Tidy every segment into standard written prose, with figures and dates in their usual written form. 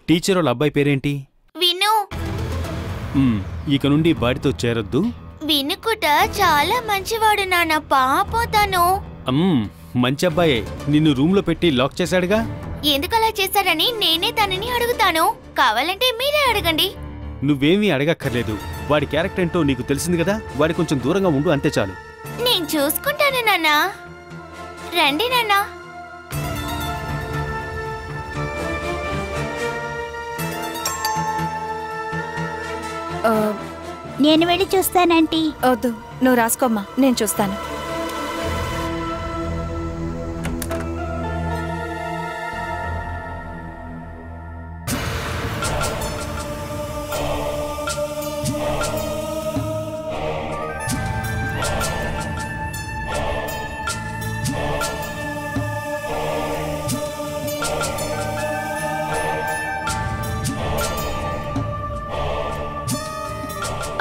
Teacher వాళ్ళ అబ్బాయి పేరేంటి? విను. ఇక నుండి వాడితో చేరొద్దు. విను కూడా చాలా మంచివాడు నాన్న, పాపం తను. మంచి అబ్బాయే. నిన్ను రూమ్ లో పెట్టి లాక్ చేశాడుగా. ఎందుకలా చేశాడని నేనే తనని అడుగుతాను, కావాలంటే మీరే అడగండి. నువ్వేమీ అడగక్కర్లేదు. వాడి క్యారెక్టర్ ఏంటో నీకు తెలిసింది కదా. వాడి కొంచెం దూరంగా ఉండు, అంతే చాలు. నేను చూసుకుంటాను నాన్న. రండి నాన్న. నేను వెళ్ళి చూస్తానంటీ. వద్దు, నువ్వు రాసుకోమ్మా, నేను చూస్తాను.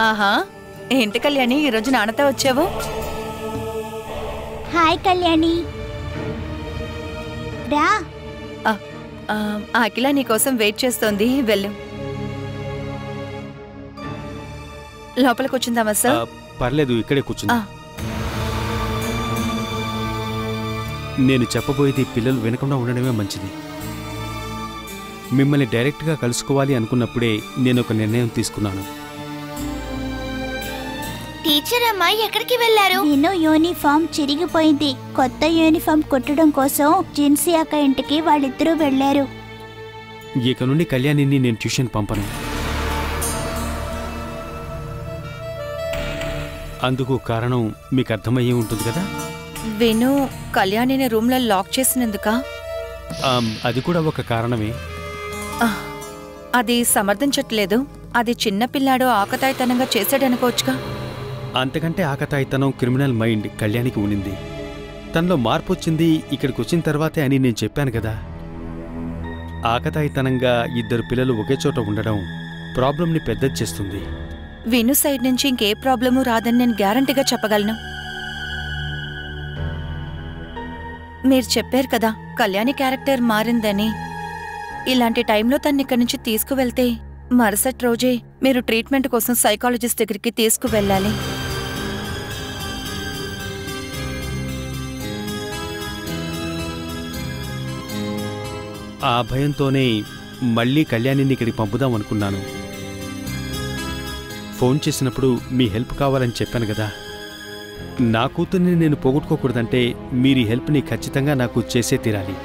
ఆహా, ఏంటి కళ్యాణి ఈరోజు నాన్నతో వచ్చావు? హాయ్ కళ్యాణి, రా. అఖిల నీకోసం వెయిట్ చేస్తోంది, వెళ్ళు. లోపల కూర్చుందామా సార్? పర్లేదు, ఇక్కడే కూర్చుందా. నేను చెప్పబోయేది పిల్లలు వినకుండా ఉండడమే మంచిది. మిమ్మల్ని డైరెక్ట్గా కలుసుకోవాలి అనుకున్నప్పుడే నేను ఒక నిర్ణయం తీసుకున్నాను. టీచర్ అమ్మాయి ఎక్కడికి వెళ్లారు? నేను యూనిఫామ్ చిరిగిపోయింది, కొత్త యూనిఫామ్ కుట్టడం కోసం జిన్సీ అక్క ఇంటికి వాళ్ళిద్దరూ వెళ్లారు. ఇక నుండి కళ్యాణిని నేను ట్యూషన్ పంపను. అందుకు కారణం మీకు అర్థమయ్యే ఉంటుంది కదా. విను కళ్యాణిని రూమ్ లో లాక్ చేసినందుక? అది కూడా ఒక కారణమే. అది సమర్థించట్లేదు. అది చిన్న పిల్లాడు ఆకతాయితనంగా చేశాడనుకోవచ్చుగా. అంతకంటే ఆకతాయితనం, క్రిమినల్ మైండ్ కళ్యాణికి ఉనింది. తనలో మార్పు వచ్చింది ఇక్కడికి వచ్చిన తర్వాతే అని నేను చెప్పాను కదా. ఆకతాయితనంగా ఇద్దరు పిల్లలు ఒకే చోట ఉండడం ప్రాబ్లంని పెద్దది చేస్తుంది. విను సైడ్ నుంచి ఇంకే ప్రాబ్లము రాదని నేను గ్యారంటీగా చెప్పగలను. మీరు చెప్పారు కదా కళ్యాణి క్యారెక్టర్ మారిందని. ఇలాంటి టైంలో తన్ని ఇక్కడి నుంచి తీసుకువెళ్తే మరుసటి రోజే మీరు ట్రీట్మెంట్ కోసం సైకాలజిస్ట్ దగ్గరికి తీసుకువెళ్ళాలి. ఆ భయంతోనే మళ్ళీ కళ్యాణిని ఇక్కడికి పంపుదాం అనుకున్నాను. ఫోన్ చేసినప్పుడు మీ హెల్ప్ కావాలని చెప్పాను కదా. నా కూతుర్ని నేను పోగొట్టుకోకూడదంటే మీరు ఈ హెల్ప్ని ఖచ్చితంగా నాకు చేసే తీరాలి.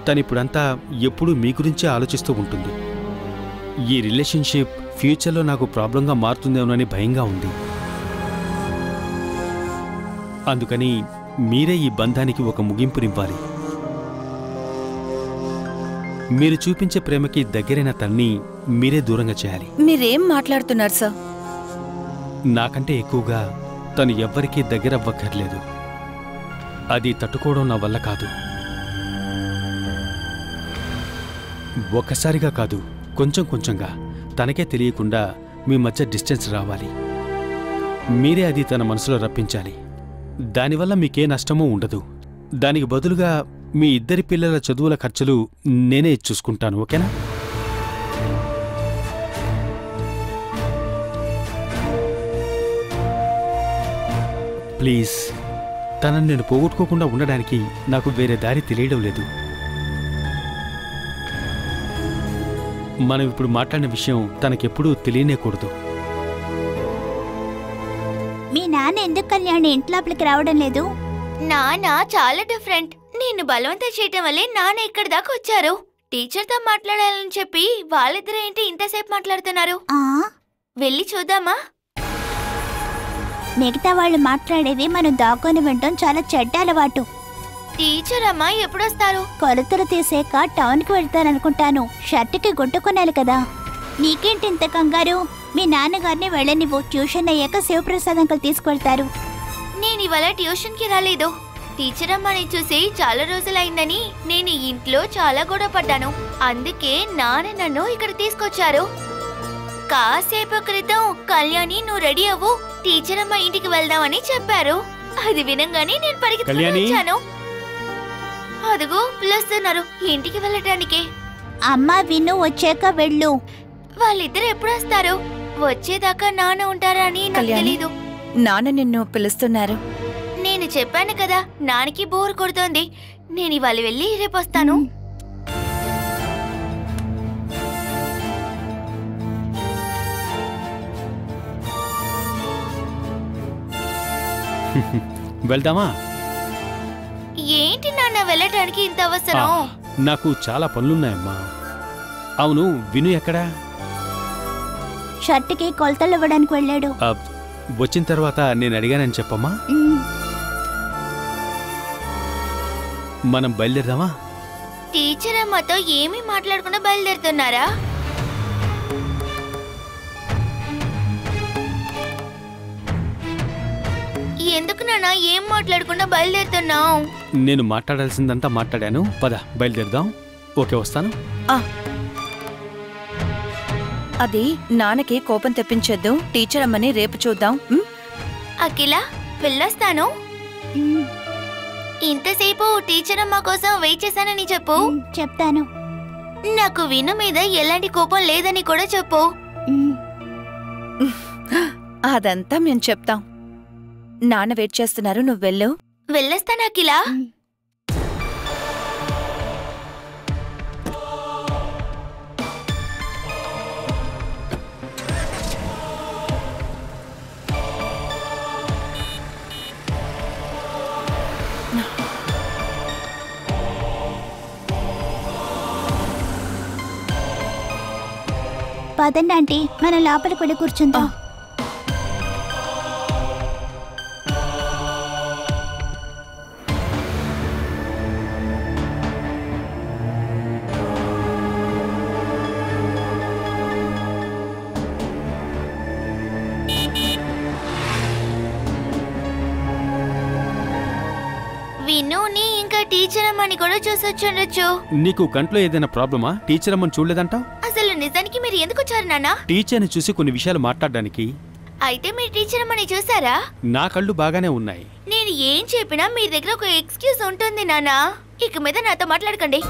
తనిప్పుడంతా ఎప్పుడూ మీ గురించే ఆలోచిస్తూ ఉంటుంది. ఈ రిలేషన్షిప్ ఫ్యూచర్లో నాకు ప్రాబ్లంగా మారుతుందేమోనని భయంగా ఉంది. అందుకని మీరే ఈ బంధానికి ఒక ముగింపునివ్వాలి. మీరు చూపించే ప్రేమకి దగ్గరైన తన్ని మీరే దూరంగా చేయాలి. మీరేం మాట్లాడుతున్నారు సార్? నాకంటే ఎక్కువగా తను ఎవ్వరికీ దగ్గరవ్వక్కర్లేదు. అది తట్టుకోవడం నా వల్ల కాదు. ఒక్కసారిగా కాదు, కొంచెం కొంచెంగా తనకే తెలియకుండా మీ మధ్య డిస్టెన్స్ రావాలి. మీరే అది తన మనసులో రప్పించాలి. దానివల్ల మీకే నష్టమూ ఉండదు. దానికి బదులుగా మీ ఇద్దరి పిల్లల చదువుల ఖర్చులు నేనే చూసుకుంటాను, ఓకేనా? ప్లీజ్, తనని నేను పోగొట్టుకోకుండా ఉండడానికి నాకు వేరే దారి తెలియడం లేదు. మనం ఇప్పుడు మాట్లాడిన విషయం తనకెప్పుడూ తెలియనేకూడదు. మీ నాన్న ఎందుకు కళ్యాణి ఇంట్లోపలికి రావడం లేదు? నాన్న చాలా డిఫరెంట్. నేను బలవంతం చేయటం వల్లే నాన్న ఇక్కడి దాకా వచ్చారు. టీచర్తో మాట్లాడాలని చెప్పి వాళ్ళిద్దరు ఏంటి ఇంతసేపు మాట్లాడుతున్నారు? వెళ్ళి చూద్దామా? మిగతా వాళ్ళు మాట్లాడేవి మనం దాక్కుని వినటం చాలా చెడ్డ అలవాటు. టీచర్ అమ్మా ఎప్పుడొస్తారు? కొలతలు తీసాక టౌన్కి వెళ్తారనుకుంటాను. షర్టుకి గుట్టుకున్నాను కదా. నీకేంటి ఇంత కంగారు? మీ నాన్నగారిని వెళ్ళనివ్వు. ట్యూషన్ అయ్యాక శివప్రసాద్ అంకుల్ తీసుకువెళ్తారు. నేను ఇవాళ ట్యూషన్కి రాలేదు. టీచర్ అమ్మని చూసి చాలా రోజులైందని నేను ఇంట్లో చాలా గొడవ పడ్డాను. అందుకే నాన్న నన్ను ఇక్కడ తీసుకొచ్చారు. కాసేపు క్రితం కళ్యాణి నువ్వు రెడీ అవ్వు, టీచర్ అమ్మ ఇంటికి వెళ్దామని చెప్పారు. అది వినంగానే నేను పరిగెత్తుకుని వచ్చాను. అదుగో పిలుస్తున్నారు ఇంటికి వెళ్ళటానికి. అమ్మ విను వచ్చాక వెళ్ళు. వాళ్ళిద్దరు ఎప్పుడు వస్తారు? వచ్చేదాకా నాన్న ఉంటారా అని నాకు కళ్యాణి. తెలీదు. నాన్న నిన్ను పిలుస్తున్నారు. నేను చెప్పాను కదా, నాన్నకి బోర్ కొడుతోంది. నేను ఇవాళ వెళ్ళి రేపు వస్తాను. వెళ్దామా? ఏంటి నాన్న వెళ్ళటానికి ఇంత ఆ, అవసరం? నాకు చాలా పనులున్నాయమ్మా. అవును, విను ఎక్కడా? షర్ట్కి కొలతలు ఇవ్వడానికి వెళ్ళాడు. ఆ, వచ్చిన తర్వాత నేను అడిగానని చెప్పమ్మా. ఉమ్, మనం బయలుదేరదామా? టీచర్ అమ్మతో ఏమీ మాట్లాడకుండా బయలుదేరుతున్నారా? ఎందుకు నాన్న ఏం మాట్లాడకుండా బయలుదేరుతున్నావు? నేను మాట్లాడాల్సిందంతా మాట్లాడాను. పద బయలుదేరదాం. ఓకే, వస్తాను. ఆ అది నాన్నకి కోపం తెప్పించొద్దు. టీచర్ అమ్మని రేపు చూద్దాం. అఖిల, వెళ్ళొస్తాను. ఉమ్, ఇంతసేపు టీచర్ అమ్మ కోసం వెయిట్ చేశానని చెప్పు. చెప్తాను. నాకు విను మీద ఎలాంటి కోపం లేదని కూడా చెప్పు. ఉమ్, అదంతా మేము చెప్తాం. నాన్న వెయిట్ చేస్తున్నారు, నువ్వు వెళ్ళు. వెళ్ళొస్తాను అఖిల. ఉమ్. పదండి ఆంటీ, మనం లోపలికి వెళ్ళి కూర్చుందాం. వినుని ఇంకా టీచర్ అమ్మని కూడా చూసొచ్చుండొచ్చు. నీకు కంట్లో ఏదైనా ప్రాబ్లమా? టీచర్ అమ్మని చూడలేదంటావు? అసలు నిజానికి మీరు ఎందుకు వచ్చారు నాన్న? టీచర్ని చూసి కొన్ని విషయాలు మాట్లాడడానికి. అయితే మీరు టీచర్ అమ్మని చూసారా? నా కళ్ళు బాగానే ఉన్నాయి. నేను ఏం చెప్పినా మీ దగ్గర ఒక ఎక్స్క్యూజ్ ఉంటుంది నాన్న. ఇక మీద నాతో మాట్లాడకండి.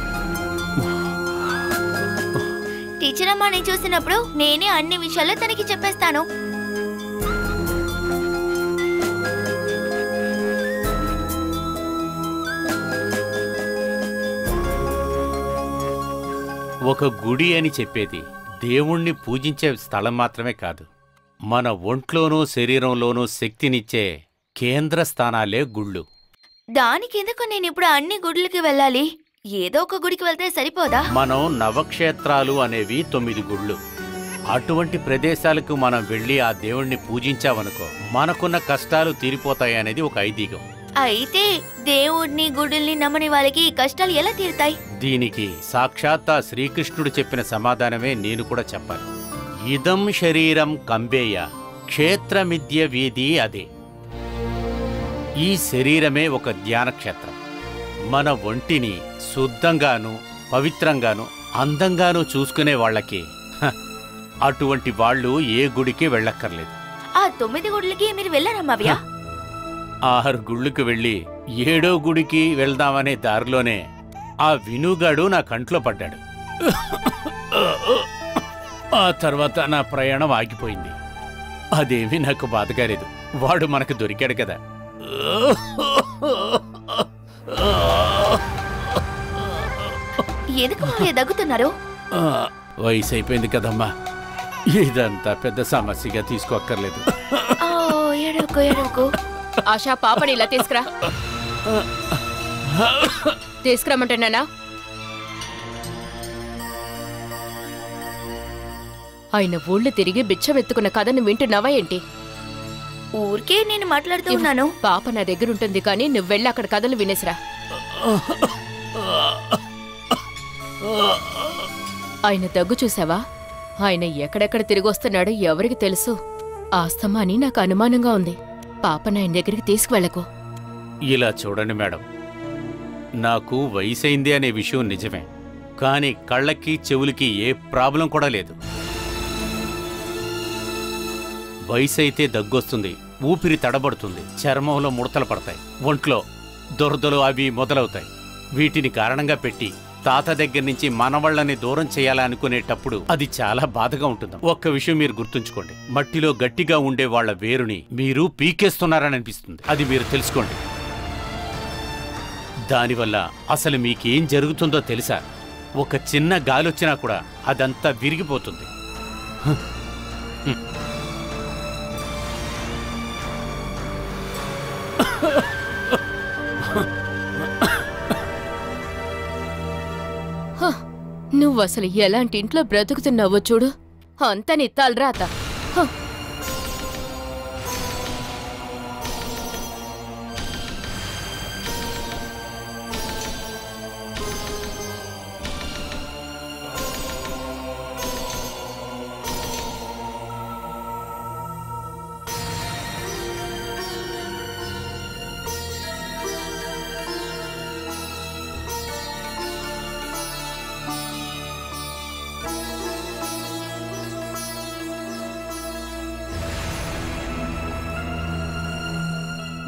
టీచర్ అమ్మని చూసినప్పుడు నేనే అన్ని విషయాలు తనకి చెప్పేస్తాను. ఒక గుడి అని చెప్పేది దేవుణ్ణి పూజించే స్థలం మాత్రమే కాదు, మన ఒంట్లోనూ శరీరంలోనూ శక్తినిచ్చే కేంద్ర స్థానాలే గుళ్ళు. దానికెందుకు నేను ఇప్పుడు అన్ని గుడులకి వెళ్ళాలి? ఏదో ఒక గుడికి వెళ్తే సరిపోదా? మనం నవక్షేత్రాలు అనేవి 9 గుళ్ళు. అటువంటి ప్రదేశాలకు మనం వెళ్ళి ఆ దేవుణ్ణి పూజించామనుకో, మనకున్న కష్టాలు తీరిపోతాయనేది ఒక ఐదీగం. అయితే దేవుడిని గుడుల్ని నమ్మని వాళ్ళకి ఈ కష్టాలు ఎలా తీరుతాయి? దీనికి సాక్షాత్ ఆ శ్రీకృష్ణుడు చెప్పిన సమాధానమే నేను కూడా చెప్పాలి. ఇదం శరీరం కంబేయ క్షేత్రమిద్య వీధి అదే. ఈ శరీరమే ఒక ధ్యానక్షేత్రం. మన ఒంటిని శుద్ధంగాను పవిత్రంగాను అందంగాను చూసుకునే వాళ్ళకి అటువంటి వాళ్ళు ఏ గుడికి వెళ్ళక్కర్లేదు. ఆ 9 గుడులకి మీరు వెళ్ళారా మావయ్య? 6 గుళ్ళకి వెళ్ళి 7వ గుడికి వెళ్దామనే దారిలోనే ఆ వినుగాడు నా కంట్లో పడ్డాడు. ఆ తర్వాత నా ప్రయాణం ఆగిపోయింది. అదేమీ నాకు బాధగా లేదు. వాడు మనకు దొరికాడు కదా. ఎందుకు మావయ్య దగ్గుతున్నారు? వయసు అయిపోయింది కదమ్మా, ఇదంతా పెద్ద సమస్యగా తీసుకోక్కర్లేదు. ఏడోకు ఏడోకు. ఆశా, పాపని ఇలా తీసుకురా. తీసుకురమ్మంటున్నానా? ఆయన ఊళ్ళు తిరిగి బిచ్చమెత్తుకున్న కథను వింటున్నావా ఏంటి? ఊరికే నేను మాట్లాడుతూ ఉన్నాను. పాప నా దగ్గర ఉంటుంది, కానీ నువ్వు వెళ్ళి అక్కడ కథలు వినేసిరా. ఆయన దగ్గు చూసావా? ఆయన ఎక్కడెక్కడ తిరిగి వస్తున్నాడో ఎవరికి తెలుసు. ఆస్తమా అని నాకు అనుమానంగా ఉంది. పాపను ఆయన దగ్గరికి తీసుకువెళ్ళకు. ఇలా చూడండి మేడం, నాకు వయసైంది అనే విషయం నిజమే, కానీ కళ్ళకి చెవులకి ఏ ప్రాబ్లం కూడా లేదు. వయసైతే దగ్గొస్తుంది, ఊపిరి తడబడుతుంది, చర్మంలో ముడతలు పడతాయి, ఒంట్లో దురదలు అవి మొదలవుతాయి. వీటిని కారణంగా పెట్టి తాత దగ్గర నుంచి మనవళ్ళని దూరం చేయాలనుకునేటప్పుడు అది చాలా బాధగా ఉంటుంది. ఒక్క విషయం మీరు గుర్తుంచుకోండి, మట్టిలో గట్టిగా ఉండే వాళ్ళ వేరుని మీరు పీకేస్తున్నారని అనిపిస్తుంది. అది మీరు తెలుసుకోండి. దానివల్ల అసలు మీకేం జరుగుతుందో తెలుసా? ఒక చిన్న గాలొచ్చినా కూడా అదంతా విరిగిపోతుంది. నువ్వసలు ఎలాంటి ఇంట్లో బ్రతుకుతున్నావో చూడు. అంత నీ తలరాత.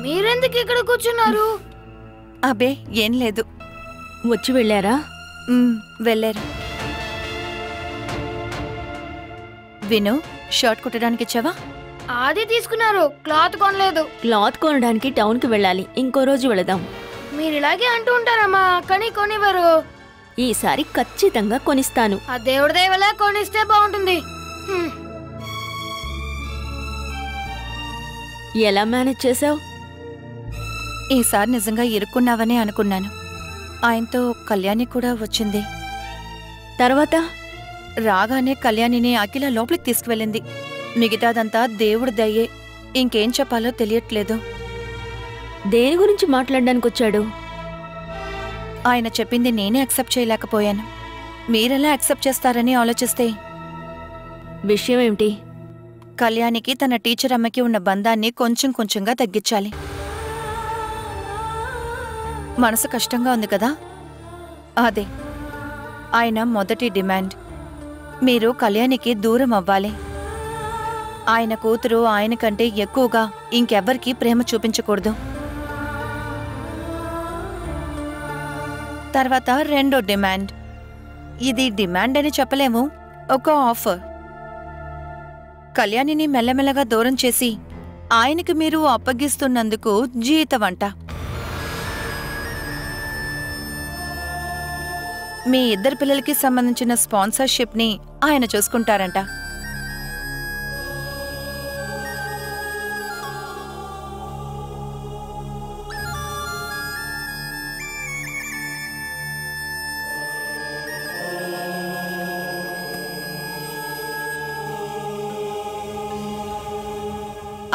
మీరెందుకు ఇక్కడ కూర్చున్నారు? అబే ఏం లేదు. వచ్చి వెళ్ళారా? వెళ్ళారు. విను, షర్ట్ కుట్టడానికి ఇచ్చావా? అది తీసుకున్నారు, క్లాత్ కొనలేదు. క్లాత్ కొనడానికి టౌన్కి వెళ్ళాలి, ఇంకో రోజు వెళదాం. మీరు ఇలాగే అంటూ ఉంటారమ్మా, కానీ కొనివ్వరు. ఈసారి ఖచ్చితంగా కొనిస్తాను. ఆ దేవుడి దయవల్ల కొనిస్తే బాగుంటుంది. ఎలా మేనేజ్ చేసావు? ఈసారి నిజంగా ఇరుక్కున్నావనే అనుకున్నాను. ఆయనతో కళ్యాణి కూడా వచ్చింది. తర్వాత రాగానే కళ్యాణిని అఖిల లోపలికి తీసుకువెళ్ళింది. మిగతాదంతా దేవుడి దయ్యే. ఇంకేం చెప్పాలో తెలియట్లేదు. దేని గురించి మాట్లాడడానికి వచ్చాడు? ఆయన చెప్పింది నేనే యాక్సెప్ట్ చేయలేకపోయాను. మీరెలా యాక్సెప్ట్ చేస్తారని ఆలోచిస్తే, విషయం ఏమిటి? కళ్యాణికి తన టీచర్ అమ్మకి ఉన్న బంధాన్ని కొంచెం కొంచెంగా తగ్గించాలి. మనసు కష్టంగా ఉంది కదా, అదే ఆయన మొదటి డిమాండ్. మీరు కళ్యాణికి దూరం అవ్వాలి. ఆయన కూతురు ఆయన కంటే ఎక్కువగా ఇంకెవ్వరికీ ప్రేమ చూపించకూడదు. తర్వాత రెండో డిమాండ్. ఇది డిమాండ్ అని చెప్పలేము, ఒక ఆఫర్. కళ్యాణిని మెల్లమెల్లగా దూరం చేసి ఆయనకి మీరు అప్పగిస్తున్నందుకు జీతమంట. మీ ఇద్దరు పిల్లలకి సంబంధించిన స్పాన్సర్షిప్ని ఆయన చూసుకుంటారంట.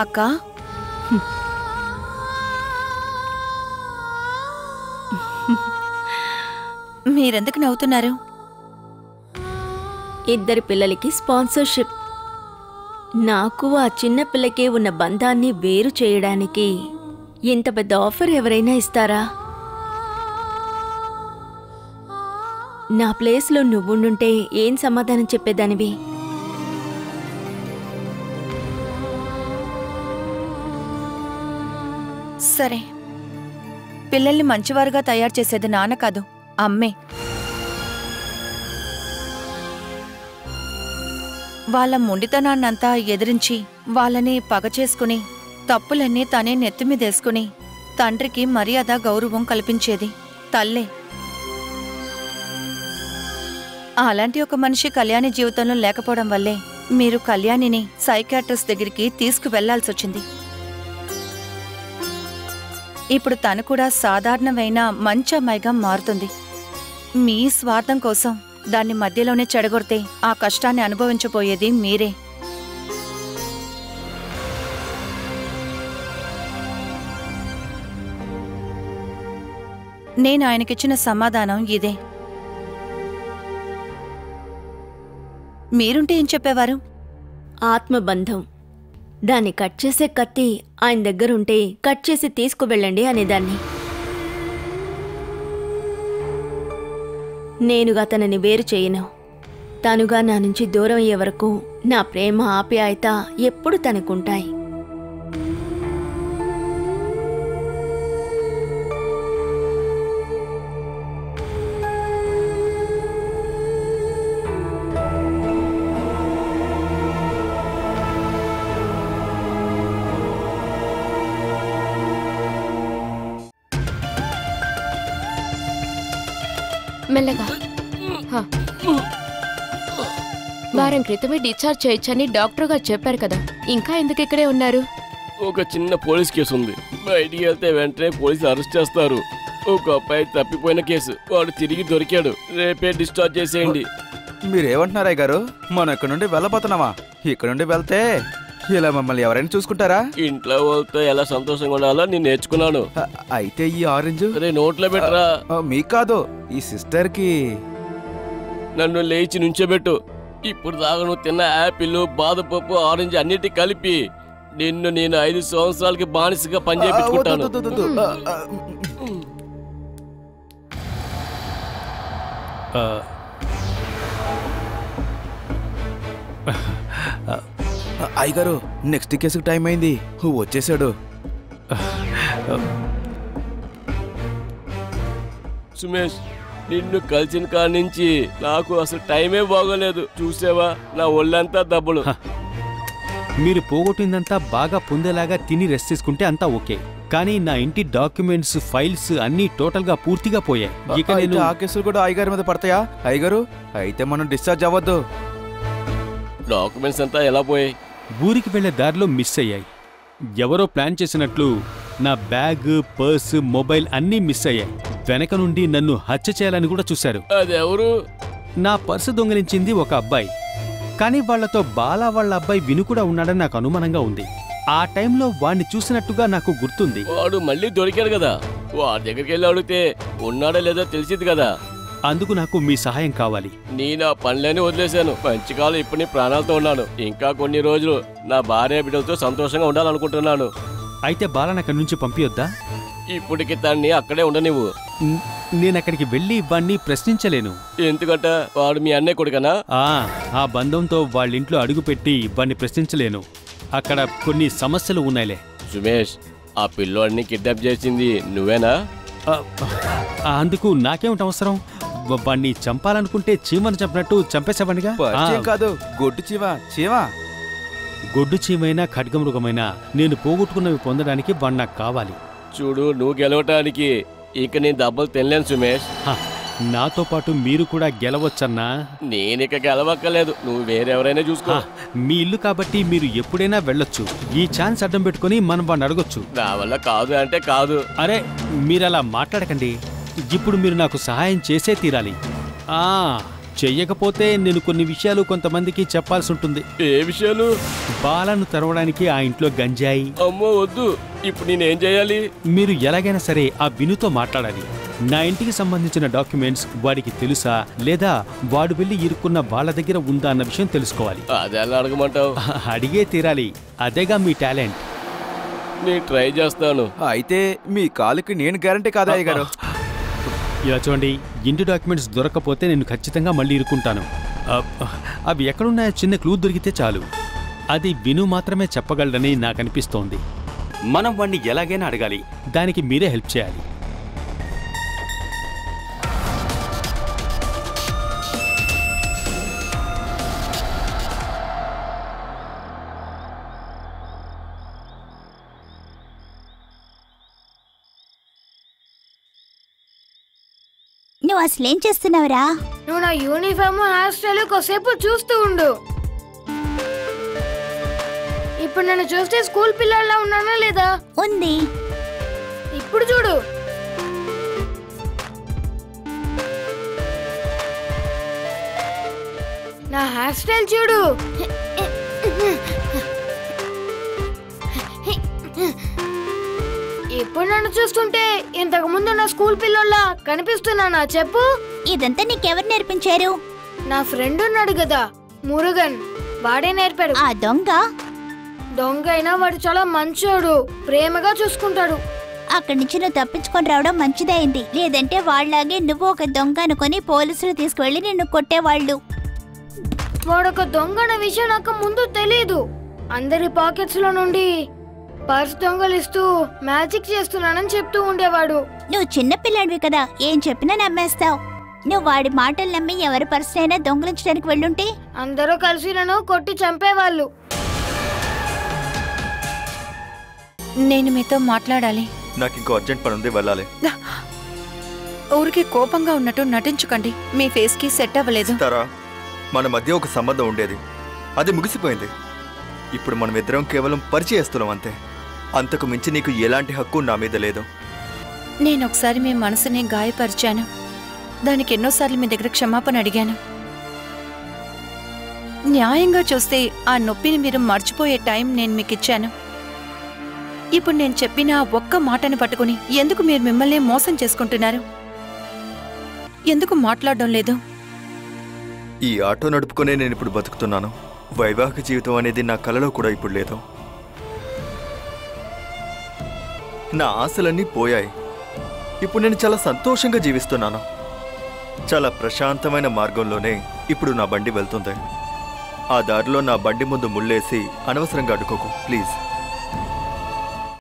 అక్కా, మీరెందుకు నవ్వుతున్నారు? ఇద్దరి పిల్లలకి స్పాన్సర్షిప్. నాకు ఆ చిన్న పిల్లకే ఉన్న బంధాన్ని వేరు చేయడానికి ఇంత పెద్ద ఆఫర్ ఎవరైనా ఇస్తారా? నా ప్లేస్లో నువ్వుండుంటే ఏం సమాధానం చెప్పేదానివి? సరే, పిల్లల్ని మంచివారుగా తయారు చేసేది నాన్న కాదు, అమ్మే. వాళ్ళ మొండితనాన్నంతా ఎదిరించి వాళ్ళని పగ చేసుకుని తప్పులన్నీ తనే నెత్తిమీదేసుకుని తండ్రికి మర్యాద గౌరవం కల్పించేది తల్లే. అలాంటి ఒక మనిషి కళ్యాణి జీవితంలో లేకపోవడం వల్లే మీరు కళ్యాణిని సైకాట్రిస్ట్ దగ్గరికి తీసుకువెళ్లాల్సొచ్చింది. ఇప్పుడు తను కూడా సాధారణమైన మంచి అమ్మాయిగా మారుతుంది. మీ స్వార్థం కోసం దాన్ని మధ్యలోనే చెడగొడితే ఆ కష్టాన్ని అనుభవించబోయేది మీరే. నేను ఆయనకిచ్చిన సమాధానం ఇదే. మీరుంటే ఏం చెప్పేవారు? ఆత్మబంధం. దాన్ని కట్ చేసే కత్తి ఆయన దగ్గరుంటే కట్ చేసి తీసుకువెళ్ళండి అనేదాన్ని. నేనుగా తనని వేరు చేయను. తనుగా నా నుంచి దూరం అయ్యే వరకు నా ప్రేమ ఆప్యాయత ఎప్పుడు తనకుంటాయి. మెల్లగా. వారం క్రితమే డిశ్చార్జ్ చేయొచ్చని డాక్టర్ గారు చెప్పారు కదా, ఇంకా ఎందుకు ఇక్కడే ఉన్నారు? ఒక చిన్న పోలీస్ కేసు ఉంది. బయటికి వెళ్తే వెంటనే పోలీసులు అరెస్ట్ చేస్తారు. ఒక అబ్బాయి తప్పిపోయిన కేసు, వాడు తిరిగి దొరికాడు. రేపే డిశ్చార్జ్ చేసేయండి. మీరేమంటున్నారా గారు? మనం ఇక్కడ నుండి వెళ్ళబోతున్నామా? ఇక్కడ నుండి వెళ్తే ఇలా మమ్మల్ని ఎవరైనా చూసుకుంటారా? ఇంట్లో వాళ్ళతో ఎలా సంతోషంగా ఉండాలో నేను నేర్చుకున్నాను. అయితే ఈ ఆరెంజ్ నోట్లో పెట్టరా. మీకు కాదు, ఈ సిస్టర్ కి. నన్ను లేచి నుంచోబెట్టు. ఇప్పుడు దాకా నువ్వు తిన్న యాపిల్, బాదపప్పు, ఆరెంజ్ అన్నిటి కలిపి నిన్ను నేను 5 సంవత్సరాలకి బానిసగా పనిచేయించుకుంటాను. అయ్యగారు, నెక్స్ట్ కేసుకు టైం అయింది, వచ్చేసాడు. సుమేష్, నిన్ను కలిసిన కాడి నుంచి నాకు అసలు టైమే బాగోలేదు. చూసావా, నా ఒళ్ళంతా దెబ్బలు. మీరు పోగొట్టిందంతా బాగా పొందేలాగా తిని రెస్ట్ తీసుకుంటే అంతా ఓకే. కానీ నా ఇంటి డాక్యుమెంట్స్, ఫైల్స్ అన్నీ టోటల్గా పూర్తిగా పోయాయి. ఇక నేను ఆ కేసులు కూడా అయ్యగారి మీద పడతాయా? అయ్యగారు, అయితే మనం డిశ్చార్జ్ అవ్వద్దు. డాక్యుమెంట్స్ అంతా ఎలా పోయాయి? ఊరికి వెళ్లే దారిలో మిస్ అయ్యాయి. ఎవరో ప్లాన్ చేసినట్లు నా బ్యాగ్, పర్స్, మొబైల్ అన్నీ మిస్ అయ్యాయి. వెనక నుండి నన్ను హత్య చేయాలని కూడా చూశారు. అదెవరు? నా పర్సు దొంగిలించింది ఒక అబ్బాయి. కానీ వాళ్లతో బాలా వాళ్ళ అబ్బాయి విను కూడా ఉన్నాడని నాకు అనుమానంగా ఉంది. ఆ టైంలో వాణ్ణి చూసినట్టుగా నాకు గుర్తుంది. వాడు మళ్ళీ దొరికాడు కదా, వాడి దగ్గరికి వెళ్ళి అడిగితే ఉన్నాడో లేదో తెలిసింది కదా. అందుకు నాకు మీ సహాయం కావాలి. నేను ఆ పనులన్నీ వదిలేశాను. మంచి కాలం ఇప్పుడు నీ ప్రాణాలతో ఉన్నాను. ఇంకా కొన్ని రోజులు నా భార్య బిడ్డలతో సంతోషంగా ఉండాలనుకుంటున్నాను. అయితే బాలను అక్కడి నుంచి పంపియొద్దా? ఇప్పటికి తన్ని అక్కడే ఉండనివ్వు. నేనక్కడికి వెళ్ళి వాణ్ణి ప్రశ్నించలేను. ఎందుకంట? వాడు మీ అన్నయ్య కొడుకనా? ఆ బంధంతో వాళ్ళింట్లో అడుగుపెట్టి వాణ్ణి ప్రశ్నించలేను. అక్కడ కొన్ని సమస్యలు ఉన్నాయిలే. సుమేష్, ఆ పిల్లోడిని కిడ్నాప్ చేసింది నువ్వేనా? అందుకు నాకేమిటి అవసరం? వాణ్ణి చంపాలనుకుంటే చీమను చంపినట్టు చంపేసేవాడిగా. కాదు, గొడ్డు చీమ. గొడ్డు చీమైనా ఖడ్గమృగమైనా నేను పోగొట్టుకున్నవి పొందడానికి వాణ్ణి నాకు కావాలి. చూడు, నువ్వు గెలవటానికి ఇక నేను దెబ్బలు తినలేను సుమేష్. నాతో పాటు మీరు కూడా గెలవచ్చన్నా? నేనిక గెలవక్కర్లేదు, నువ్వు వేరెవరైనా చూసుకో. మీ ఇల్లు కాబట్టి మీరు ఎప్పుడైనా వెళ్ళొచ్చు. ఈ ఛాన్స్ అడ్డం పెట్టుకుని మనం వాడిని అడగొచ్చు. నా వల్ల కాదు అంటే కాదు. అరే, మీరలా మాట్లాడకండి. ఇప్పుడు మీరు నాకు సహాయం చేసే తీరాలి. చెయ్యకపోతే నేను కొన్ని విషయాలు కొంతమందికి చెప్పాల్సి ఉంటుంది. ఏ విషయాలు? బాలను తెరవడానికి ఆ ఇంట్లో గంజాయి. అమ్మో వద్దు, ఇప్పుడు నేనేం చేయాలి? మీరు ఎలాగైనా సరే ఆ వినుతో మాట్లాడాలి. నా ఇంటికి సంబంధించిన డాక్యుమెంట్స్ వాడికి తెలుసా లేదా వాడు వెళ్ళి ఇరుక్కున్న వాళ్ళ దగ్గర ఉందా అన్న విషయం తెలుసుకోవాలి. అదెలా అడగమంటావు? అడిగే తీరాలి, అదేగా మీ టాలెంట్. నేను ట్రై చేస్తాను. అయితే మీ కాలుకి నేను గ్యారంటీ కాదా అయ్యగారు? ఇలా చూడండి, ఇంటి డాక్యుమెంట్స్ దొరకకపోతే నేను ఖచ్చితంగా మళ్ళీ ఇరుక్కుంటాను. అవి ఎక్కడున్నాయో చిన్న క్లూ దొరికితే చాలు. అది విను మాత్రమే చెప్పగలడని నాకు అనిపిస్తోంది. మనం వాణ్ణి ఎలాగైనా అడగాలి. దానికి మీరే హెల్ప్ చేయాలి. నువ్వు అసలేం చేస్తున్నావురా? నువ్వు నా యూనిఫామ్, హెయిర్ స్టైల్ కొద్దిసేపు చూస్తూ ఉండు. ఇప్పుడు నన్ను చూస్తే స్కూల్ పిల్లల్లా ఉన్నానా లేదా? ఉంది. ఇప్పుడు చూడు. నా హెయిర్ స్టైల్ చూడు. ఇప్పుడు నన్ను చూస్తుంటే ఇంతకు ముందు నా స్కూల్ పిల్లల్లా కనిపిస్తున్నానా చెప్పు? ఇదంతా నీకెవరు నేర్పించారు? నా ఫ్రెండ్ ఉన్నాడు కదా, మురుగన్, వాడే నేర్పాడు. ఆ దొంగ అయినా వాడు చాలా మంచోడు, ప్రేమగా చూసుకుంటాడు. అక్కడి నుంచి నువ్వు తప్పించుకొని రావడం మంచిదైంది. లేదంటే వాళ్ళలాగే నువ్వు ఒక దొంగ అనుకుని పోలీసులు తీసుకువెళ్ళి నిన్ను కొట్టేవాళ్ళు. వాడొక దొంగ అనే విషయం నాకు ముందు తెలీదు. అందరి పాకెట్స్ లో నుండి పర్స్ దొంగలిస్తూ మ్యాజిక్ చేస్తున్నానని చెప్తూ ఉండేవాడు. నువ్వు చిన్న పిల్లాడివి కదా, ఏం చెప్పినా నమ్మేస్తావు. నువ్వు వాడి మాటలు నమ్మి ఎవరి పర్స్ అయినా దొంగలించడానికి వెళ్ళుంటే అందరూ కలిసి నన్ను కొట్టి చంపేవాళ్ళు. నేను మీతో మాట్లాడాలి. నాకు ఇంకో అర్జెంట్ పని ఉంది, వెళ్ళాలి. ఊరికి కోపంగా ఉన్నట్టు నటించకండి. మీ ఫేస్ కి సెట్ అవ్వలేదు. తారా, మన మధ్య ఒక సంబంధం ఉండేది, అది ముగిసిపోయింది. ఇప్పుడు మనం ఇద్దరం కేవలం పరిచయస్తున్నాం అంతే. అంతకు మించి నీకు ఎలాంటి హక్కు నా మీద లేదు. నేనొకసారి మీ మనసుని గాయపరిచాను. దానికి ఎన్నోసార్లు మీ దగ్గర క్షమాపణ అడిగాను. న్యాయంగా చూస్తే ఆ నొప్పిని మీరు మర్చిపోయే టైం నేను మీకు ఇచ్చాను. ఇప్పుడు నేను చెప్పిన ఆ ఒక్క మాటని పట్టుకుని ఎందుకు మీరు మిమ్మల్ని మోసం చేసుకుంటున్నారు? ఎందుకు మాట్లాడడం లేదు? ఈ ఆటో నడుపుకునే నేను ఇప్పుడు బతుకుతున్నాను. వైవాహిక జీవితం అనేది నా కలలో కూడా ఇప్పుడు లేదు. నా ఆశలన్నీ పోయాయి. ఇప్పుడు నేను చాలా సంతోషంగా జీవిస్తున్నాను. చాలా ప్రశాంతమైన మార్గంలోనే ఇప్పుడు నా బండి వెళ్తుంది. ఆ దారిలో నా బండి ముందు ముళ్ళేసి అనవసరంగా అడ్డుకోకు ప్లీజ్.